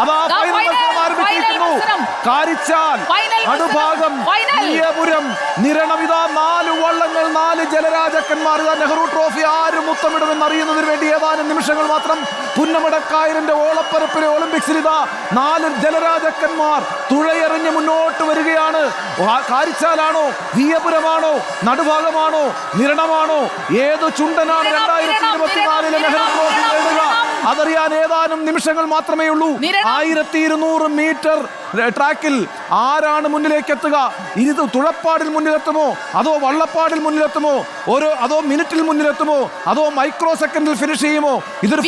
അതാ ഫൈനൽ മത്സരം ആരംഭിച്ചിരിക്കുന്നു. കാരിച്ചാൽ, നടുഭാഗം, വിയപുരം, നിരണം. ഇതാ 4 വള്ളങ്ങൾ, 4 ജലരാജാക്കന്മാർ. ഇതാ നെഹ്റു ട്രോഫി ആര് മുത്തമിടുമെന്ന് അറിയുന്നതിന് വേണ്ടി ഏതാനും നിമിഷങ്ങൾ മാത്രം. പുന്നമടക്കായലിന്റെ ഓളപ്പരപ്പിലെ ഒളിമ്പിക്സിൽ ഇതാ 4 ജലരാജാക്കന്മാർ തുഴയെറിഞ്ഞ് മുന്നോട്ട് വരികയാണ്. കാരിച്ചാലാണോ, വിയപുരമാണോ, നടുഭാഗമാണോ, നിരണമാണോ, ഏത് ചുണ്ടനാണ് 2024 നെഹ്റു ട്രോഫി നേടുക? അതറിയാൻ ഏതാനും നിമിഷങ്ങൾ മാത്രമേ ഉള്ളൂ. 1200 മീറ്റർ ട്രാക്കിൽ ആരാണ് മുന്നിലേക്ക് എത്തുക? ഇത് തുഴപ്പാടിൽ മുന്നിലെത്തുമോ, അതോ വള്ളപ്പാടിൽ മുന്നിലെത്തുമോ, അതോ മിനിറ്റിൽ മുന്നിലെത്തുമോ, അതോ മൈക്രോ സെക്കൻഡിൽ ഫിനിഷ് ചെയ്യുമോ? ഇതൊരു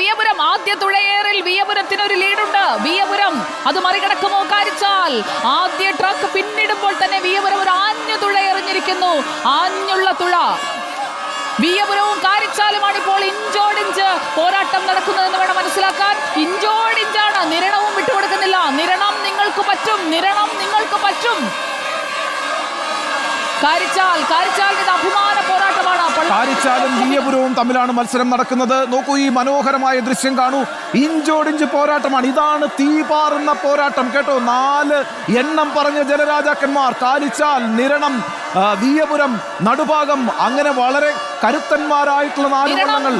വിയപുരം ആദ്യ തുഴയേറിൽ വിയപുരത്തിന് ഒരു ലീഡുണ്ട്. വിയപുരം അത് മറികടക്കുമോ കാരിച്ചാൽ? ആദ്യ ട്രാക്ക് പിന്നിടുമ്പോൾ തന്നെ വിയപുരം ഒരു ആഞ്ഞു തുഴ എറിഞ്ഞിരിക്കുന്നു. ആഞ്ഞുള്ള തുഴ. വിയപുരവും കാരിച്ചാലുമാണ് ഇപ്പോൾ ഇഞ്ചോടിഞ്ച് പോരാട്ടം നടക്കുന്നതെന്ന് വേണം മനസ്സിലാക്കാൻ. ഇഞ്ചോടിഞ്ചാണ്. നിരണവും വിട്ടുകൊടുക്കുന്നില്ല. നിരണം നിങ്ങൾക്ക് പറ്റും, നിരണം നിങ്ങൾക്ക് പറ്റും. കാരിച്ചാലിന്റെ അഭിമാന പോരാട്ടമാണ്. കാരിച്ചാലും വിയപുരവും തമ്മിലാണ് മത്സരം നടക്കുന്നത്. നോക്കൂ, ഈ മനോഹരമായ ദൃശ്യം കാണൂ. ഇഞ്ചോടിഞ്ച് പോരാട്ടമാണ്. ഇതാണ് തീപാറുന്ന പോരാട്ടം കേട്ടോ. 4 എണ്ണം പറഞ്ഞ ജലരാജാക്കന്മാർ, കാരിച്ചാൽ, നിരണം, വിയപുരം, നടുഭാഗം, അങ്ങനെ വളരെ കരുത്തന്മാരായിട്ടുള്ള 4 വള്ളങ്ങൾ.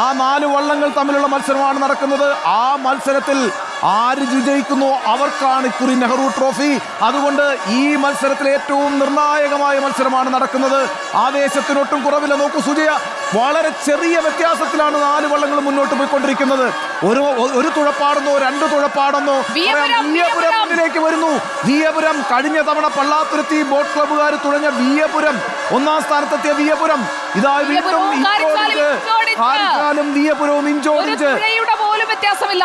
ആ 4 വള്ളങ്ങൾ തമ്മിലുള്ള മത്സരമാണ് നടക്കുന്നത്. ആ മത്സരത്തിൽ ആര് വിജയിക്കുന്നു അവർക്കാണ് ഇക്കുറി നെഹ്റു ട്രോഫി. അതുകൊണ്ട് ഈ മത്സരത്തിൽ ഏറ്റവും നിർണായകമായ മത്സരമാണ് നടക്കുന്നത്. ആവേശത്തിനൊട്ടും കുറവില്ല. നോക്കൂ സുജയ, വളരെ ചെറിയ വ്യത്യാസത്തിലാണ് 4 വള്ളങ്ങൾ മുന്നോട്ട് പോയിക്കൊണ്ടിരിക്കുന്നത്. ഒരു തുഴപ്പാടുന്നോ 2 തുഴപ്പാടുന്നോ. വിയപുരം മുന്നിലേക്ക് വരുന്നു. വിയപുരം കഴിഞ്ഞ തവണ പള്ളാത്തുരുത്തി ബോട്ട് ക്ലബ്ബുകാർ തുഴഞ്ഞ വിയപുരം, 1ാം സ്ഥാനത്തെത്തിയ വിയപുരം ഇതാ വീണ്ടും കാരിച്ചാലും വിയപുരവും ഇഞ്ചോടിഞ്ച്. പോലും വ്യത്യാസമില്ല.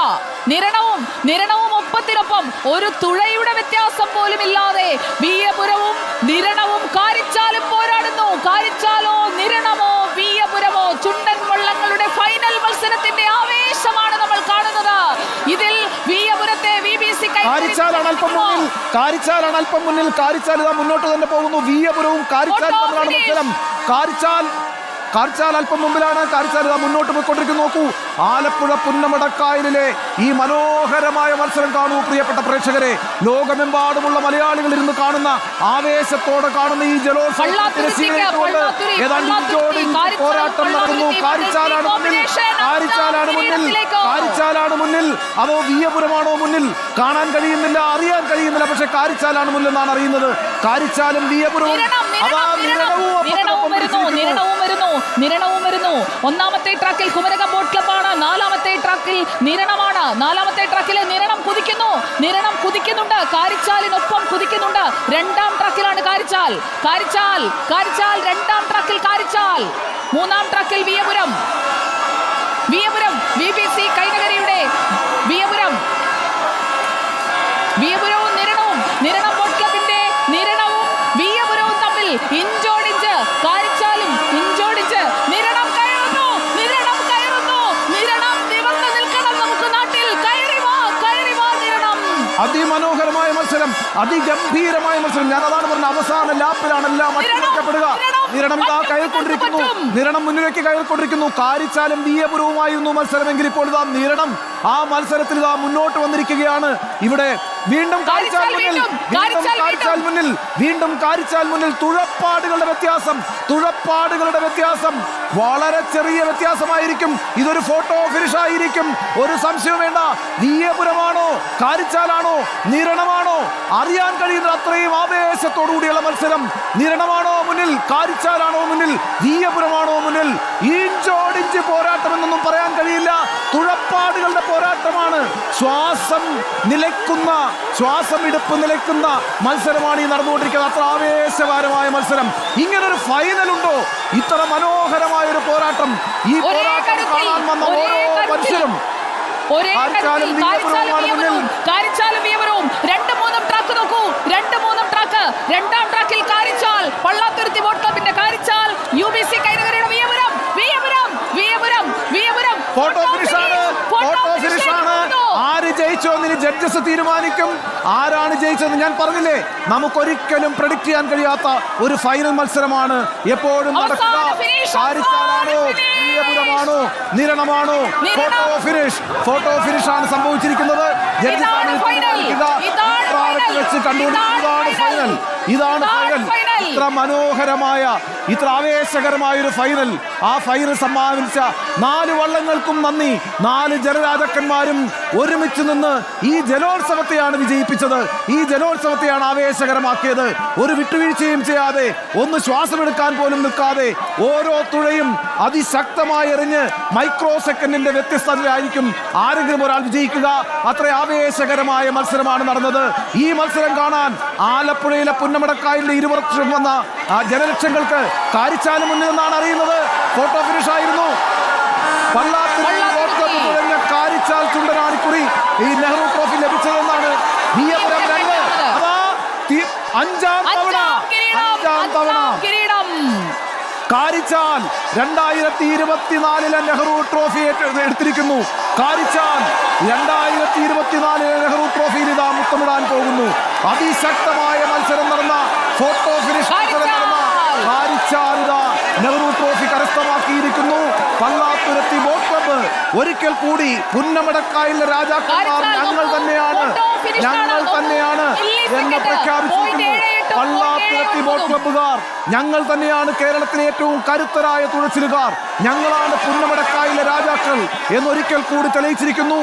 നിരണവും ഒപ്പത്തിനൊപ്പം ഒരു തുഴയുടെ വ്യത്യാസം പോലും ഇല്ലാതെ വിയപുരവും നിരണവും കാരിച്ചാലും പോരാടുന്നു. കാരിച്ചാലോ, നിരണമോ, വിയപുരമോ, ചുണ്ടൻ വള്ളങ്ങളുടെ ഫൈനൽ മത്സരത്തിന്റെ ആവേശമാണ് നമ്മൾ കാണുന്നത്. ഇതിൽ വിയപുരത്തെ VBC കാരിച്ചാലാണ് അല്പം മുന്നിൽ. കാരിച്ചാൽ ഇതാ മുന്നോട്ട് തന്നെ പോകുന്നു. വിയപുരവും കാരിച്ചാലും തമ്മിലാണ് മത്സരം. കാരിച്ചാൽ അല്പം മുമ്പിലാണ്. കാരിച്ചാൽ ഇതാ മുന്നോട്ട് പോയിക്കൊണ്ടിരിക്കുന്നു. നോക്കൂ, ആലപ്പുഴ പുന്നമടക്കായലിലെ ഈ മനോഹരമായ മത്സരം കാണൂ പ്രിയപ്പെട്ട പ്രേക്ഷകരെ. ലോകമെമ്പാടുമുള്ള മലയാളികൾ ഇരുന്ന് കാണുന്ന, ആവേശത്തോടെ കാണുന്ന ഈ ജലോത്സവത്തിനെതിരെക്കൊണ്ട് ഏതാണ്ട് പോരാട്ടം നടക്കുന്നു. കാരിച്ചാലാണ് മുന്നിൽ. അതോ വിയപുരമാണോ മുന്നിൽ? കാണാൻ കഴിയുന്നില്ല, അറിയാൻ കഴിയുന്നില്ല. പക്ഷെ കാരിച്ചാലാണ് മുന്നിലെന്നാണ് അറിയുന്നത്. കാരിച്ചാലും വിയപുരവും നിരണവും വരുന്നു. 1ാമത്തെ ട്രാക്കിൽ കുമരകം ബോട്ട് ക്ലബ്ബാണ്. 4ാമത്തെ ട്രാക്കിൽ നിരണമാണ്. 4ാമത്തെ ട്രാക്കിൽ നിരണം കുതിക്കുന്നുണ്ട്. കാരിച്ചാലിനൊപ്പം കുതിക്കുന്നുണ്ട്. 2ാം ട്രാക്കിലാണ് കാരിച്ചാൽ. 2ാം ട്രാക്കിൽ കാരിച്ചാൽ. 3ാം ട്രാക്കിൽ വിയപുരം. VBC കൈനകരിയുടെ വിയപുരവും നിരണം ബോട്ട് ക്ലബിന്റെ നിരണവും വിയപുരവും തമ്മിൽ ഇഞ്ചോടിഞ്ച്. കാരിച്ചാലും ഇഞ്ചോടിഞ്ച്. നിരണം കയറുന്നു. നിരണം നിവർന്നു നിൽക്കണം നമുക്ക് നാട്ടിൽ. കയറി വാ നിരണം. അതിമനോഹരമായ മത്സരം, അതിഗംഭീരമായ മത്സരം. ഞാൻ അതാണ് പറഞ്ഞത്, അവസാന ലാപ്പിലാണ് എല്ലാം അട്ടിമറിക്കപ്പെടുക. നിരണം ഇതാ കയറിക്കൊണ്ടിരിക്കുന്നു. നിരണം മുന്നിലേക്ക് കയറിക്കൊണ്ടിരിക്കുന്നു. കാരിച്ചാലും വിയപുരവുമായിരുന്നു മത്സരമെങ്കിൽ ഇപ്പോൾ ഇതാ നിരണം ആ മത്സരത്തിൽ ഇതാ മുന്നോട്ട് വന്നിരിക്കുകയാണ്. ഇവിടെ വീണ്ടും കാരിച്ചാൽ മുന്നിൽ. തുഴപ്പാടുകളുടെ വ്യത്യാസം വളരെ ചെറിയ വ്യത്യാസമായിരിക്കും. ഇതൊരു ഫോട്ടോ ഫിനിഷ് ആയിരിക്കും, ഒരു സംശയം വേണ്ട. വിയപുരമാണോ, കാരിച്ചാലാണോ, നിരണമാണോ അറിയാൻ കഴിയുന്നത്. അത്രയും ആവേശത്തോടുകൂടിയുള്ള മത്സരം. നിരണമാണോ മുന്നിൽ, കാരിച്ചാലാണോ മുന്നിൽ, വിയപുരമാണോ മുന്നിൽ? ഇഞ്ചോടിഞ്ച് പോരാട്ടം എന്നൊന്നും പറയാൻ കഴിയില്ല. തുഴപ്പാടുകളുടെ പോരാട്ടമാണ്. ശ്വാസമെടുപ്പ് നിലയ്ക്കുന്ന മത്സരമാണ് ഈ നടന്നുകൊണ്ടിരിക്കുന്നത്. അത്ര ആവേശകരമായ മത്സരം. ഇങ്ങനൊരു ഫൈനൽ ഉണ്ടോ? ഇത്ര മനോഹരമായ ഒരു പോരാട്ടം. ഈ പോരാട്ടം കാണാൻ വന്ന ഓരോ മനുഷ്യരും കാരിച്ചാലും വിയപുരവും 2-3 ട്രാക്ക് നോക്കൂ. 2-3 ട്രാക്ക്. 2ാം ട്രാക്കിൽ കാരിച്ചാൽ, പള്ളാത്തുരുത്തി ബോട്ട് ക്ലബിന്റെ കാരിച്ചാൽ, UBC കൈനകരിയുടെ വിയപുരം. ഫോട്ടോ ഫിനിഷാണ്. ആര് ജയിച്ചോ എന്ന് ജഡ്ജസ് തീരുമാനിക്കും. ആരാണ് ജയിച്ചത് ഞാൻ പറഞ്ഞില്ലേ, നമുക്കൊരിക്കലും പ്രഡിക്റ്റ് ചെയ്യാൻ കഴിയാത്ത ഒരു ഫൈനൽ മത്സരമാണ് എപ്പോഴും നടക്കുക. കാരിച്ചാലാണോ, വിയപുരമാണോ, നിരണമാണോ? ഫോട്ടോ ഫിനിഷ് ആണ് സംഭവിച്ചിരിക്കുന്നത്. ഇതാണ് ഫൈനൽ. ഇതാണ് ഫൈനൽ. ഇത്ര മനോഹരമായ, ഇത്ര ആവേശകരമായ ഒരു ഫൈനൽ. ആ ഫൈനൽ സമ്മാനിച്ച 4 വള്ളങ്ങൾക്കും നന്ദി. 4 ജലരാജാക്കന്മാരും ഒരുമിച്ച് നിന്ന് ഈ ജലോത്സവത്തെയാണ് വിജയിപ്പിച്ചത്. ഈ ജലോത്സവത്തെയാണ് ആവേശകരമാക്കിയത്. ഒരു വിട്ടുവീഴ്ചയും ചെയ്യാതെ, ഒന്ന് ശ്വാസമെടുക്കാൻ പോലും നിൽക്കാതെ ഓരോ തുഴയും അതിശക്തമായി എറിഞ്ഞ് മൈക്രോ സെക്കൻഡിന്റെ വ്യത്യസ്തതയിലായിരിക്കും ആരെങ്കിലും ഒരാൾ വിജയിക്കുക. അത്ര ആവേശകരമായ മത്സരമാണ് നടന്നത്. ഈ മത്സരം കാണാൻ ആലപ്പുഴയിലെ പുന്നമടക്കായലിന്റെ ഇരുവർഷം വന്ന ആ ജനലക്ഷങ്ങൾക്ക് കാരിച്ചാലും മുന്നിൽ നിന്നാണ് അറിയുന്നത്. ഫോട്ടോ ഫിനിഷ് ആയിരുന്നു. തുടങ്ങിയ കാരിച്ചാൽ ചുണ്ടനാണിക്കുറി ഈ നെഹ്റു ട്രോഫി ലഭിച്ചതെന്നാണ്. വിയപുരം 2 അതാ 5ാം തവണ കാരിച്ചാൽ 2024 നെഹ്റു ട്രോഫി എടുത്തിരിക്കുന്നു. കാരിച്ചാൽ 2024 നെഹ്റു ട്രോഫിയിൽ ഇതാ മുത്തമിടാൻ പോകുന്നു. അതിശക്തമായ മത്സരം നടന്ന, ഫോട്ടോ ഫിനിഷ് നടന്ന കാരിച്ചാൽ ഇതാ നെഹ്റു ട്രോഫി കരസ്ഥമാക്കിയിരിക്കുന്നു. പള്ളാത്തുരുത്തി ബോട്ട് ക്ലബ്ബ് ഒരിക്കൽ കൂടി പുന്നമടക്കായലിലെ രാജാക്കന്മാർ ഞങ്ങൾ തന്നെയാണ് എന്ന് പ്രഖ്യാപിച്ചിരിക്കുന്നു. പള്ളാത്തുരുത്തി ബോട്ട് ക്ലബ്ബുകാർ ഞങ്ങൾ തന്നെയാണ് കേരളത്തിലെ ഏറ്റവും കരുത്തരായ തുഴച്ചിലുകാർ. ഞങ്ങളാണ് പുന്നമടക്കായലിലെ രാജാക്കൾ എന്നൊരിക്കൽ കൂടി തെളിയിച്ചിരിക്കുന്നു.